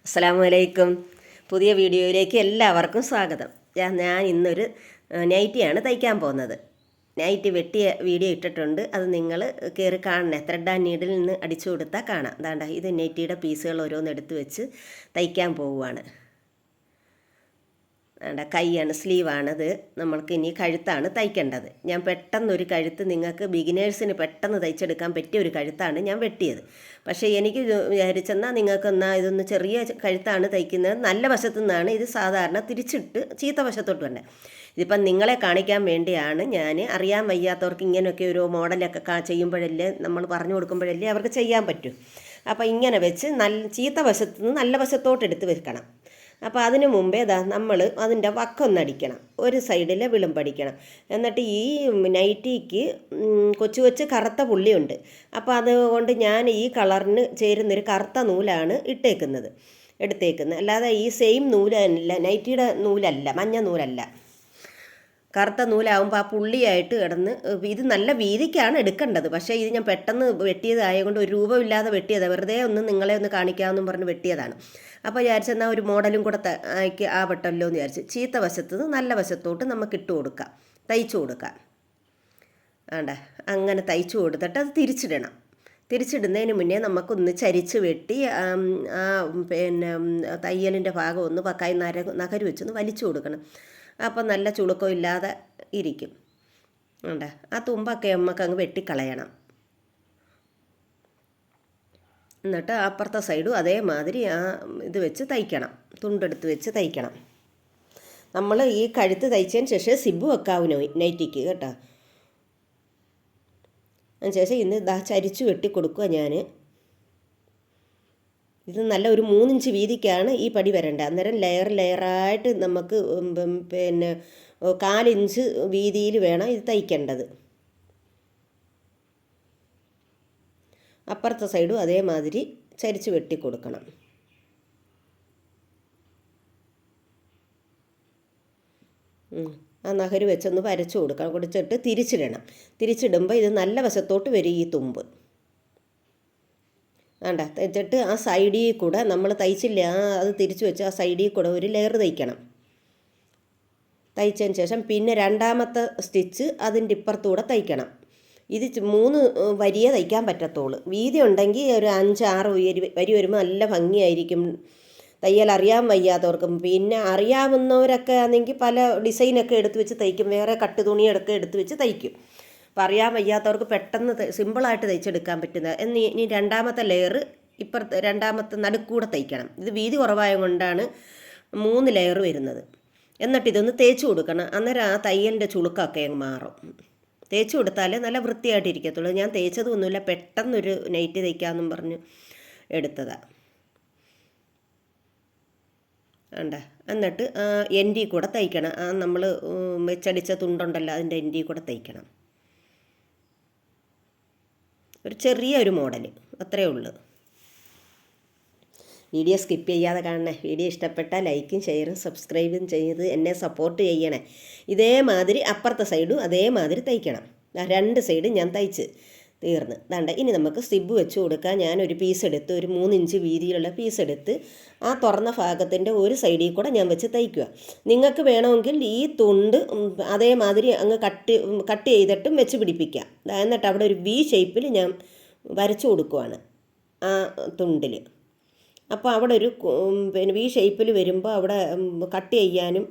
അസ്സലാമലൈക്കും. പുതിയ വീഡിയോയിലേക്ക് എല്ലാവർക്കും സ്വാഗതം. ഞാൻ ഇന്നൊരു നൈറ്റിയാണ് തയ്ക്കാൻ പോകുന്നത്. നൈറ്റി വെട്ടിയ വീഡിയോ ഇട്ടിട്ടുണ്ട്, അത് നിങ്ങൾ കയറി കാണണേ. ത്രെഡ് ആൻഡ് നീഡിൽ നിന്ന് അടിച്ചു കൊടുത്താൽ കാണാം. അതാണ്ട ഇത് നൈറ്റിയുടെ പീസുകൾ ഓരോന്ന് എടുത്ത് വെച്ച് തയ്ക്കാൻ പോവുകയാണ്. കൈയാണ്, സ്ലീവാണത്. നമ്മൾക്ക് ഇനി കഴുത്താണ് തയ്ക്കേണ്ടത്. ഞാൻ പെട്ടെന്നൊരു കഴുത്ത്, നിങ്ങൾക്ക് ബിഗിനേഴ്സിന് പെട്ടെന്ന് തയ്ച്ചെടുക്കാൻ പറ്റിയ ഒരു കഴുത്താണ് ഞാൻ വെട്ടിയത്. പക്ഷേ എനിക്ക് വിചാരിച്ചെന്നാൽ നിങ്ങൾക്കെന്നാൽ ഇതൊന്ന് ചെറിയ കഴുത്താണ് തയ്ക്കുന്നത്, നല്ല വശത്തു നിന്നാണ് ഇത് സാധാരണ തിരിച്ചിട്ട് ചീത്ത വശത്തോട്ട് തന്നെ. ഇതിപ്പം നിങ്ങളെ കാണിക്കാൻ വേണ്ടിയാണ്. ഞാൻ അറിയാൻ വയ്യാത്തവർക്ക് ഇങ്ങനെയൊക്കെ ഒരു മോഡലൊക്കെ ചെയ്യുമ്പോഴല്ലേ, നമ്മൾ പറഞ്ഞു കൊടുക്കുമ്പോഴല്ലേ അവർക്ക് ചെയ്യാൻ പറ്റും. അപ്പോൾ ഇങ്ങനെ വെച്ച് ചീത്ത വശത്തു നിന്ന് നല്ല വശത്തോട്ട് എടുത്ത് വെക്കണം. അപ്പോൾ അതിന് മുമ്പേ നമ്മൾ അതിൻ്റെ വക്കൊന്നടിക്കണം, ഒരു സൈഡിലെ വിളുമ്പടിക്കണം. എന്നിട്ട് ഈ നൈറ്റിക്ക് കൊച്ചു കൊച്ചു കറുത്ത പുള്ളിയുണ്ട്. അപ്പോൾ അതുകൊണ്ട് ഞാൻ ഈ കളറിന് ചേരുന്നൊരു കറുത്ത നൂലാണ് എടുത്തേക്കുന്നത്. അല്ലാതെ ഈ സെയിം നൂലല്ല, നൈറ്റിയുടെ നൂലല്ല, മഞ്ഞ നൂലല്ല, കറുത്ത നൂലാവുമ്പോൾ ആ പുള്ളിയായിട്ട് കിടന്ന്. ഇത് നല്ല വീതിക്കാണ് എടുക്കേണ്ടത്. പക്ഷേ ഇത് ഞാൻ പെട്ടെന്ന് വെട്ടിയതായതുകൊണ്ട് ഒരു രൂപമില്ലാതെ വെട്ടിയതാണ്, വെറുതെ ഒന്ന് നിങ്ങളെ ഒന്ന് കാണിക്കാമെന്നും പറഞ്ഞ് വെട്ടിയതാണ്. അപ്പോൾ വിചാരിച്ചെന്നാൽ ഒരു മോഡലും കൂടെ ആവട്ടല്ലോ എന്ന് വിചാരിച്ച് ചീത്ത വശത്ത് നല്ല വശത്തോട്ട് നമുക്ക് ഇട്ട് കൊടുക്കാം, തയ്ച്ചു കൊടുക്കാം. അങ്ങനെ തയ്ച്ചു കൊടുത്തിട്ട് അത് തിരിച്ചിടുന്നതിന് മുന്നേ നമുക്കൊന്ന് ചരിച്ച് വെട്ടി പിന്നെ തയ്യലിൻ്റെ ഭാഗം ഒന്ന് കൈ നഖര് വെച്ചൊന്ന് വലിച്ചു കൊടുക്കണം. അപ്പം നല്ല ചുളുക്കം ഇല്ലാതെ ഇരിക്കും. ആ തുമ്പൊക്കെ നമുക്ക് അങ്ങ് വെട്ടിക്കളയണം. എന്നിട്ട് അപ്പുറത്തെ സൈഡും അതേമാതിരി ആ ഇത് വെച്ച് തയ്ക്കണം, തുണ്ടെടുത്ത് വെച്ച് തയ്ക്കണം. നമ്മൾ ഈ കഴുത്ത് തയ്ച്ചതിന് ശേഷം സിബ് വെക്കാവും നൈറ്റിക്ക് കേട്ടോ. അതിനുശേഷം ഇന്ന് ചരിച്ചു വെട്ടി കൊടുക്കുക ഞാൻ. ഇത് നല്ല ഒരു 3 ഇഞ്ച് വീതിക്കാണ് ഈ പടി വരേണ്ടത്. അന്നേരം ലെയറായിട്ട് നമുക്ക് പിന്നെ 4 ഇഞ്ച് വീതിയിൽ വേണം ഇത് തയ്ക്കേണ്ടത്. അപ്പുറത്തെ സൈഡും അതേമാതിരി ചരിച്ച് വെട്ടി കൊടുക്കണം. ആ നഖര് വെച്ചൊന്ന് വരച്ചു കൊടുക്കണം, കൊടുത്തിട്ട് തിരിച്ചിടുമ്പോൾ ഇത് നല്ല വശത്തോട്ട് വരും ഈ തുമ്പ്. തയ്ച്ചിട്ട് ആ സൈഡിൽ കൂടെ നമ്മൾ തയ്ച്ചില്ല, അത് തിരിച്ചു വെച്ച് ആ സൈഡിൽ കൂടെ ഒരു ലെയർ തയ്ക്കണം. തയ്ച്ചതിന് ശേഷം പിന്നെ രണ്ടാമത്തെ സ്റ്റിച്ച് അതിൻ്റെ ഇപ്പുറത്തൂടെ തയ്ക്കണം. ഇത് 3 വരിയെ തയ്ക്കാൻ പറ്റത്തുള്ളൂ. വീതി ഉണ്ടെങ്കിൽ ഒരു 5-6 വരി വരുമ്പോൾ നല്ല ഭംഗിയായിരിക്കും. തയ്യൽ അറിയാൻ വയ്യാത്തവർക്കും പിന്നെ അറിയാവുന്നവരൊക്കെ ആണെങ്കിൽ പല ഡിസൈനൊക്കെ എടുത്ത് വെച്ച് തയ്ക്കും, വേറെ കട്ട് തുണിയൊക്കെ എടുത്ത് വെച്ച് തയ്ക്കും. അപ്പം അറിയാൻ വയ്യാത്തവർക്ക് പെട്ടെന്ന് സിമ്പിളായിട്ട് തയ്ച്ചെടുക്കാൻ പറ്റുന്നത്. ഇനി രണ്ടാമത്തെ ലെയർ ഇപ്പുറത്ത് രണ്ടാമത്തെ നടുക്കൂടെ തയ്ക്കണം. ഇത് വീതി കുറവായത് കൊണ്ടാണ് 3 ലെയർ വരുന്നത്. എന്നിട്ട് ഇതൊന്ന് തേച്ച് കൊടുക്കണം. അന്നേരം ആ തയ്യലിൻ്റെ ചുളുക്കൊക്കെ അങ്ങ് മാറും. തേച്ച് കൊടുത്താലേ നല്ല വൃത്തിയായിട്ടിരിക്കത്തുള്ളൂ. ഞാൻ തേച്ചതൊന്നുമില്ല, പെട്ടെന്നൊരു നൈറ്റ് തയ്ക്കാമെന്നും പറഞ്ഞ് എടുത്തതാണ്. എന്നിട്ട് എൻഡി കൂടെ തയ്ക്കണം. നമ്മൾ വെച്ചടിച്ച തുണ്ടുണ്ടല്ലോ, അതിൻ്റെ എൻഡി കൂടെ തയ്ക്കണം. ഒരു ചെറിയൊരു മോഡൽ, അത്രയേ ഉള്ളൂ. വീഡിയോ സ്കിപ്പ് ചെയ്യാതെ കാണണേ. വീഡിയോ ഇഷ്ടപ്പെട്ടാൽ ലൈക്കും ഷെയറും സബ്സ്ക്രൈബും ചെയ്ത് എന്നെ സപ്പോർട്ട് ചെയ്യണേ. ഇതേമാതിരി അപ്പുറത്തെ സൈഡും അതേമാതിരി തയ്ക്കണം. 2 സൈഡും ഞാൻ തയ്ച്ച് തീർന്ന്. ഇനി നമുക്ക് സിബ് വെച്ച് കൊടുക്കാൻ ഞാനൊരു പീസ് എടുത്ത്, ഒരു 3 ഇഞ്ച് വീതിയിലുള്ള പീസ് എടുത്ത് ആ തുറന്ന ഭാഗത്തിൻ്റെ ഒരു സൈഡിൽ കൂടെ ഞാൻ വെച്ച് തയ്ക്കുക. നിങ്ങൾക്ക് വേണമെങ്കിൽ ഈ തുണ്ട് അതേമാതിരി അങ്ങ് കട്ട് ചെയ്തിട്ടും വെച്ച് പിടിപ്പിക്കാം. എന്നിട്ട് അവിടെ ഒരു വി ഷേപ്പിൽ ഞാൻ വരച്ചു കൊടുക്കുവാണ് ആ തുണ്ടിൽ. അപ്പോൾ അവിടെ ഒരു പിന്നെ വി ഷേപ്പിൽ വരുമ്പോൾ അവിടെ കട്ട് ചെയ്യാനും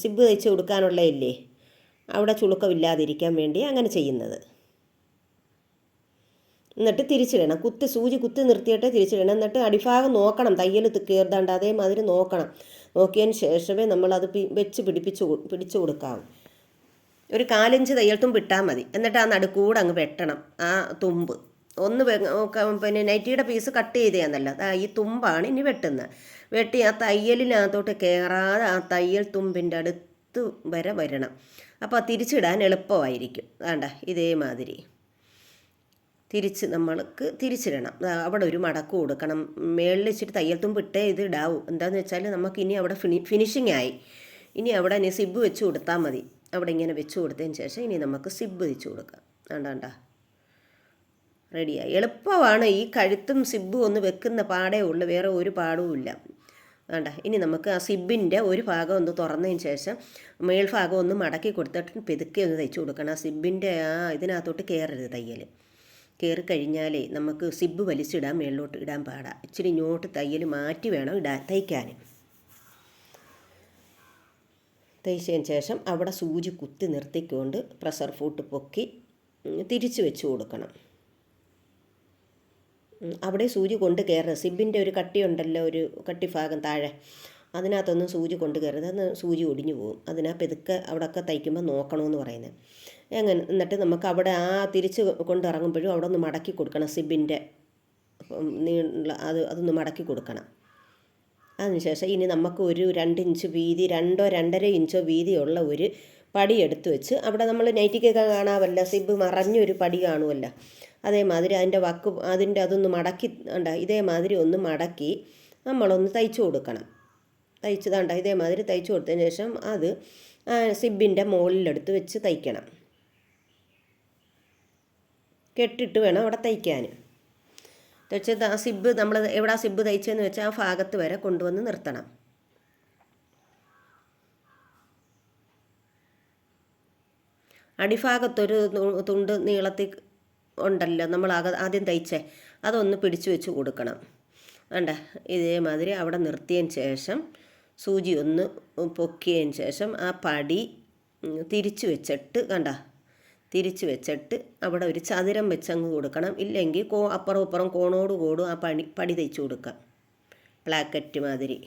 സിബ് തയ്ച്ച് കൊടുക്കാനുള്ളതല്ലേ, അവിടെ ചുളുക്കമില്ലാതിരിക്കാൻ വേണ്ടി അങ്ങനെ ചെയ്യുന്നത്. എന്നിട്ട് തിരിച്ചിടണം, സൂചി കുത്തി നിർത്തിയിട്ട് തിരിച്ചിടണം. എന്നിട്ട് അടിഭാഗം നോക്കണം, തയ്യൽ കയറുതാണ്ട് അതേമാതിരി നോക്കണം. നോക്കിയതിന് ശേഷമേ നമ്മളത് വെച്ച് പിടിച്ചു കൊടുക്കാവൂ. ഒരു 4 ഇഞ്ച് തയ്യൽ തുമ്പ് ഇട്ടാൽ മതി. എന്നിട്ട് ആ നടുക്കൂടെ അങ്ങ് വെട്ടണം. ആ തുമ്പ് ഒന്ന് പിന്നെ നൈറ്റിയുടെ പീസ് കട്ട് ചെയ്തേന്നല്ല, ഈ തുമ്പാണ് ഇനി വെട്ടുന്നത്. വെട്ടി ആ തയ്യലിനകത്തോട്ട് കയറാതെ ആ തയ്യൽ തുമ്പിൻ്റെ അടുത്ത് വരെ വരണം. അപ്പോൾ തിരിച്ചിടാൻ എളുപ്പമായിരിക്കും. ഇതേമാതിരി നമ്മൾക്ക് തിരിച്ചിടണം. അവിടെ ഒരു മടക്ക് കൊടുക്കണം. മേളിൽ വെച്ചിട്ട് തയ്യൽ തുമ്പ് ഇട്ടേ ഇത് ഇടാവും. എന്താണെന്ന് വെച്ചാൽ നമുക്ക് ഇനി അവിടെ ഫിനിഷിംഗ് ആയി. ഇനി അവിടെ സിബ് വെച്ച് കൊടുത്താൽ മതി. അവിടെ ഇങ്ങനെ വെച്ച് കൊടുത്തതിന് ശേഷം ഇനി നമുക്ക് സിബ് വെച്ച് കൊടുക്കാം. റെഡിയായി. എളുപ്പമാണ്. ഈ കഴുത്തും സിബും ഒന്ന് വെക്കുന്ന പാടേ ഉള്ളൂ, വേറെ ഒരു പാടുമില്ല. വേണ്ട. ഇനി നമുക്ക് ആ സിബിൻ്റെ ഒരു ഭാഗം ഒന്ന് തുറന്നതിന് ശേഷം മേൽഭാഗം ഒന്ന് മടക്കി കൊടുത്തിട്ട് പെതുക്കെ ഒന്ന് തയ്ച്ചു കൊടുക്കണം. ആ സിബിൻ്റെ ഇതിനകത്തോട്ട് കയറരുത് തയ്യൽ. കയറി കഴിഞ്ഞാലേ നമുക്ക് സിബ് വലിച്ചിടാൻ മേളിലോട്ട് ഇടാൻ പാടാം. ഇച്ചിരി ഇങ്ങോട്ട് തയ്യൽ മാറ്റി വേണം തയ്ക്കാൻ. തയ്ച്ചതിന് ശേഷം അവിടെ സൂചി കുത്തി നിർത്തിക്കൊണ്ട് പ്രഷർ ഫൂട്ട് പൊക്കി തിരിച്ച് വെച്ച് കൊടുക്കണം. അവിടെ സൂചി കൊണ്ട് കയറരുത്. സിബിൻ്റെ ഒരു കട്ടിയുണ്ടല്ലോ, ഒരു കട്ടി ഭാഗം താഴെ, അതിനകത്തൊന്നും സൂചി കൊണ്ട് കയറരുത്. അന്ന് സൂചി ഒടിഞ്ഞു പോകും. അതിനാ പെതുക്കെ അവിടെയൊക്കെ തയ്ക്കുമ്പോൾ നോക്കണമെന്ന് പറയുന്നത്. എന്നിട്ട് നമുക്ക് അവിടെ തിരിച്ച് കൊണ്ടിറങ്ങുമ്പോഴും അവിടെ ഒന്ന് മടക്കി കൊടുക്കണം. സിബിൻ്റെ അതൊന്ന് മടക്കി കൊടുക്കണം. അതിനുശേഷം ഇനി നമുക്ക് ഒരു 2 ഇഞ്ച് വീതി, 2-2.5 ഇഞ്ചോ വീതിയുള്ള ഒരു പടി എടുത്ത് വെച്ച്, അവിടെ നമ്മൾ നൈറ്റിക്കൊക്കെ കാണാമല്ലോ, സിബ് മറഞ്ഞൊരു പടി കാണുമല്ലോ, അതേമാതിരി അതിൻ്റെ അതൊന്ന് മടക്കി ഇതേമാതിരി ഒന്ന് മടക്കി നമ്മളൊന്ന് തയ്ച്ചു കൊടുക്കണം. ഇതേമാതിരി തയ്ച്ചു കൊടുത്തതിന് ശേഷം അത് സിബിൻ്റെ മുകളിലെടുത്ത് വെച്ച് തയ്ക്കണം. കെട്ടിട്ട് വേണം അവിടെ തയ്ക്കാൻ. തയ്ച്ചത് ആ സിബ് നമ്മൾ എവിടെ സിബ് തയ്ച്ചതെന്ന് വെച്ചാൽ ആ ഭാഗത്ത് വരെ കൊണ്ടുവന്ന് നിർത്തണം. അടിഭാഗത്തൊരു തുണ്ട് നീളത്തിൽ ഉണ്ടല്ലോ നമ്മൾ ആദ്യം തയ്ച്ചേ, അതൊന്ന് പിടിച്ചു വെച്ച് കൊടുക്കണം. ഇതേമാതിരി അവിടെ നിർത്തിയതിന് ശേഷം സൂചി ഒന്ന് പൊക്കിയതിന് ശേഷം ആ പടി തിരിച്ചു വെച്ചിട്ട് അവിടെ ഒരു ചതുരം വെച്ചങ്ങ് കൊടുക്കണം. ഇല്ലെങ്കിൽ അപ്പുറം ഇപ്പുറം കോണോട് കോടും ആ പടി തയ്ച്ചു കൊടുക്കാം, പ്ലാക്കറ്റ് മാതിരി.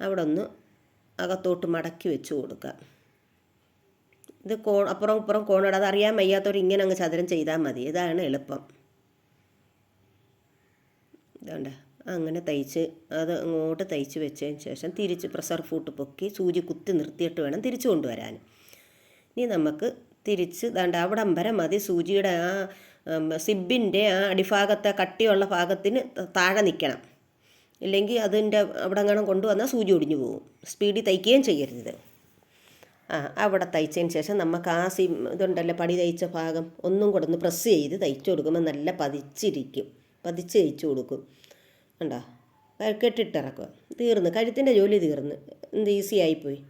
അവിടെ ഒന്ന് അകത്തോട്ട് മടക്കി വെച്ച് കൊടുക്കാം. ഇത് അപ്പുറം ഇപ്പുറം കോണിടാതെ, അതറിയാൻ വയ്യാത്തവർ ഇങ്ങനെ അങ്ങ് ചതുരം ചെയ്താൽ മതി. ഇതാണ് എളുപ്പം. അങ്ങനെ തയ്ച്ച് അത് അങ്ങോട്ട് തയ്ച്ച് വെച്ചതിന് ശേഷം തിരിച്ച് പ്രഷർ ഫൂട്ട് പൊക്കി സൂചി കുത്തി നിർത്തിയിട്ട് വേണം തിരിച്ചു കൊണ്ടുവരാൻ. ഇനി നമുക്ക് തിരിച്ച് അവിടം വരെ മതി. സൂചിയുടെ സിബിൻ്റെ അടിഭാഗത്തെ കട്ടിയുള്ള ഭാഗത്തിന് താഴെ നിൽക്കണം. ഇല്ലെങ്കിൽ അതിൻ്റെ അവിടെ എങ്ങാനും കൊണ്ടുവന്നാൽ സൂചി ഒടിഞ്ഞു പോകും. സ്പീഡിൽ തയ്ക്കുകയും ചെയ്യരുത്. അവിടെ തയ്ച്ചതിന് ശേഷം നമുക്ക് ഇതുണ്ടല്ലോ, പടി തയ്ച്ച ഭാഗം ഒന്നും കൂടെ ഒന്ന് പ്രസ് ചെയ്ത് തയ്ച്ചു കൊടുക്കുമ്പോൾ നല്ല പതിച്ച് തയ്ച്ചു കൊടുക്കും. കെട്ടിട്ടിറക്കുക. കഴുത്തിൻ്റെ ജോലി തീർന്ന്. ഈസി ആയിപ്പോയി.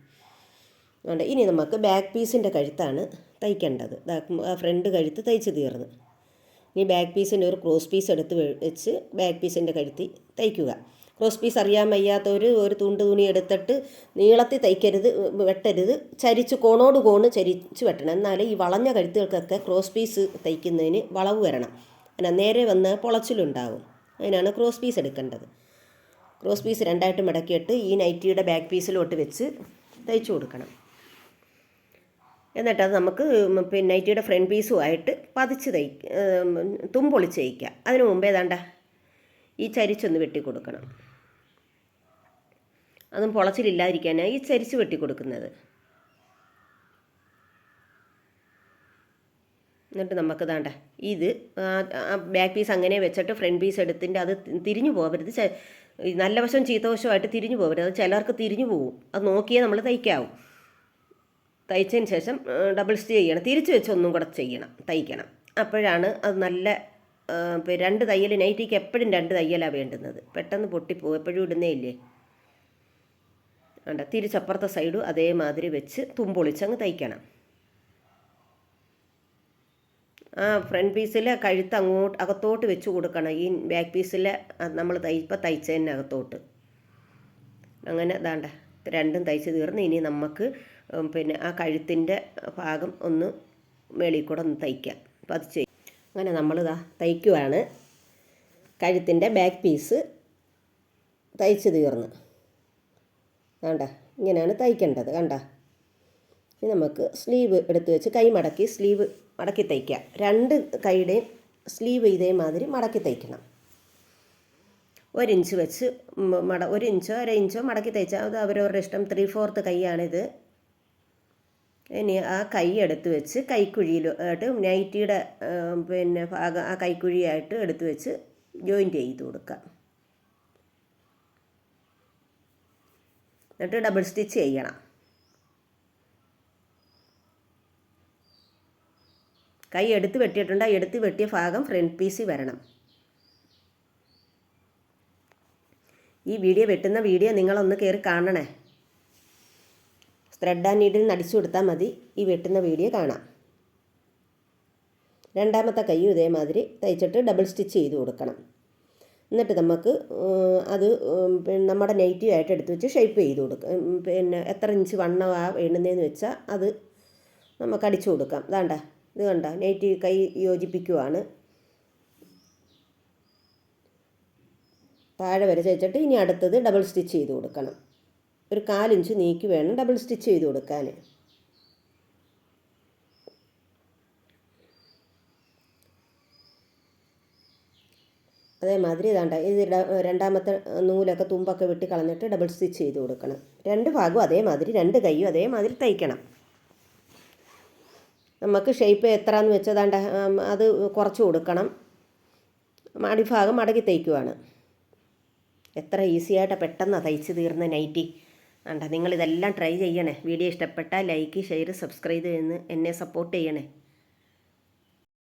ഇനി നമുക്ക് ബാക്ക് പീസിൻ്റെ കഴുത്താണ് തയ്ക്കേണ്ടത്. ഫ്രണ്ട് കഴുത്ത് തയ്ച്ച് തീർന്ന്. ഇനി ബാക്ക് പീസിൻ്റെ ഒരു ക്രോസ് പീസ് എടുത്ത് വെച്ച് ബാക്ക് പീസിൻ്റെ കഴുത്തി തയ്ക്കുക. ക്രോസ് പീസ് അറിയാൻ വയ്യാത്തൊരു തുണി എടുത്തിട്ട് നീളത്തിൽ തയ്ക്കരുത്, വെട്ടരുത്. കോണോട് കോണ് ചരിച്ച് വെട്ടണം. എന്നാലേ ഈ വളഞ്ഞ കഴുത്തുകൾക്കൊക്കെ ക്രോസ് പീസ് തയ്ക്കുന്നതിന് വളവ് വരണം. നേരെ വന്ന് പൊളച്ചിലുണ്ടാവും. അതിനാണ് ക്രോസ് പീസ് എടുക്കേണ്ടത്. ക്രോസ് പീസ് 2ആയിട്ട് മടക്കിയിട്ട് ഈ നൈറ്റിയുടെ ബാക്ക് പീസിലോട്ട് വെച്ച് തയ്ച്ചു കൊടുക്കണം. എന്നിട്ടത് നമുക്ക് നൈറ്റിയുടെ ഫ്രണ്ട് പീസുമായിട്ട് പതിച്ച് തുമ്പൊളിച്ച് തയ്ക്കുക. അതിന് മുമ്പേ ഈ ചരിച്ചൊന്ന് വെട്ടിക്കൊടുക്കണം. അതും പൊളച്ചിലില്ലാതിരിക്കാനാണ് ഈ ചരിച്ച് വെട്ടിക്കൊടുക്കുന്നത്. എന്നിട്ട് നമുക്ക് ഇത് ബാക്ക് പീസ് അങ്ങനെ വെച്ചിട്ട് ഫ്രണ്ട് പീസ് എടുത്തിട്ട് അത് തിരിഞ്ഞു പോകരുത്. നല്ല വശം ചീത്ത വശമായിട്ട് തിരിഞ്ഞു പോകരുത്. അത് ചിലർക്ക് തിരിഞ്ഞു പോകും. അത് നോക്കിയേ നമ്മൾ തയ്ക്കാവും. തയ്ച്ചതിന് ശേഷം ഡബിൾ സ്റ്റിച്ച് ചെയ്യണം. തിരിച്ച് വെച്ച് ഒന്നും കൂടെ തയ്ക്കണം. അപ്പോഴാണ് അത് നല്ല 2 തയ്യൽ. നൈറ്റിക്ക് എപ്പോഴും 2 തയ്യലാണ് വേണ്ടുന്നത്. പെട്ടെന്ന് പൊട്ടിപ്പോവും. എപ്പോഴും ഇടുന്നേ ഇല്ലേ. തിരിച്ചപ്പുറത്തെ സൈഡും അതേമാതിരി വെച്ച് തുമ്പൊളിച്ചങ്ങ് തയ്ക്കണം. ഫ്രണ്ട് പീസിലെ കഴുത്ത് അകത്തോട്ട് വെച്ച് കൊടുക്കണം. ഈ ബാക്ക് പീസിലെ നമ്മൾ തയ്ച്ചതിനകത്തോട്ട്. അങ്ങനെ 2ഉം തയ്ച്ച് തീർന്ന്. ഇനി നമുക്ക് ആ കഴുത്തിൻ്റെ ഭാഗം ഒന്ന് മേളിൽ കൂടെ ഒന്ന് തയ്ക്കാം. പതിച്ച് അങ്ങനെ നമ്മൾ തയ്ക്കുവാണ്. കഴുത്തിൻ്റെ ബാക്ക് പീസ് തയ്ച്ച് തീർന്ന്. ഇങ്ങനെയാണ് തയ്ക്കേണ്ടത്. ഇനി നമുക്ക് സ്ലീവ് എടുത്ത് വെച്ച് കൈ മടക്കി സ്ലീവ് മടക്കി തയ്ക്കാം. 2 കൈയുടെയും സ്ലീവ് ഇതേമാതിരി മടക്കി തയ്ക്കണം. 1 ഇഞ്ച് വെച്ച് 1 ഇഞ്ചോ 1/2 ഇഞ്ചോ മടക്കി തയ്ച്ചാൽ അത് അവരവരുടെ ഇഷ്ടം. 3/4 കൈയാണിത്. ഇനി ആ കൈ എടുത്ത് വെച്ച് കൈക്കുഴിയിലായിട്ട് നൈറ്റിയുടെ ഭാഗം ആ കൈക്കുഴിയായിട്ട് എടുത്ത് വെച്ച് ജോയിൻ്റ് ചെയ്ത് കൊടുക്കാം. എന്നിട്ട് ഡബിൾ സ്റ്റിച്ച് ചെയ്യണം. കൈ എടുത്ത് വെട്ടിയിട്ടുണ്ട്. എടുത്ത് വെട്ടിയ ഭാഗം ഫ്രണ്ട് പീസിൽ വരണം. ഈ വെട്ടുന്ന വീഡിയോ നിങ്ങളൊന്ന് കയറി കാണണേ. ത്രെഡ് ആൻഡ് നീഡിൽ അടിച്ചു കൊടുത്താൽ മതി, ഈ വെട്ടുന്ന വീഡിയോ കാണാം. രണ്ടാമത്തെ കൈയും ഇതേമാതിരി തയ്ച്ചിട്ട് ഡബിൾ സ്റ്റിച്ച് ചെയ്ത് കൊടുക്കണം. എന്നിട്ട് നമുക്ക് അത് നമ്മുടെ നെഗറ്റീവായിട്ട് എടുത്ത് വെച്ച് ഷേപ്പ് ചെയ്ത് കൊടുക്കാം. പിന്നെ എത്ര ഇഞ്ച് വണ്ണമാണ് വേണ്ടുന്നതെന്ന് വെച്ചാൽ അത് നമുക്ക് അടിച്ചു കൊടുക്കാം. ഇതാണ്ട, ഇത് കണ്ട നെഗറ്റീവ് കൈ യോജിപ്പിക്കുവാണ്. താഴെ വരെ തയ്ച്ചിട്ട് ഇനി അടുത്തത് ഡബിൾ സ്റ്റിച്ച് ചെയ്ത് കൊടുക്കണം. ഒരു 4 ഇഞ്ച് നീക്കി വേണം ഡബിൾ സ്റ്റിച്ച് ചെയ്ത് കൊടുക്കാൻ. അതേമാതിരി ഇതാണ്ട, ഇത് രണ്ടാമത്തെ നൂലൊക്കെ തുമ്പൊക്കെ വെട്ടി കളഞ്ഞിട്ട് ഡബിൾ സ്റ്റിച്ച് ചെയ്ത് കൊടുക്കണം. 2 ഭാഗവും അതേമാതിരി, 2 കൈയും അതേമാതിരി തയ്ക്കണം. നമുക്ക് ഷേപ്പ് എത്രയെന്ന് വെച്ചതാണ്ട അത് കുറച്ച് കൊടുക്കണം. അടിഭാഗം മടക്കി തയ്ക്കുവാണ്. എത്ര ഈസിയായിട്ട് പെട്ടെന്നാണ് തയ്ച്ച് തീർന്ന നൈറ്റി. നിങ്ങളിതെല്ലാം ട്രൈ ചെയ്യണേ. വീഡിയോ ഇഷ്ടപ്പെട്ടാൽ ലൈക്ക്, ഷെയർ, സബ്സ്ക്രൈബ് ചെയ്യുന്ന എന്നെ സപ്പോർട്ട് ചെയ്യണേ.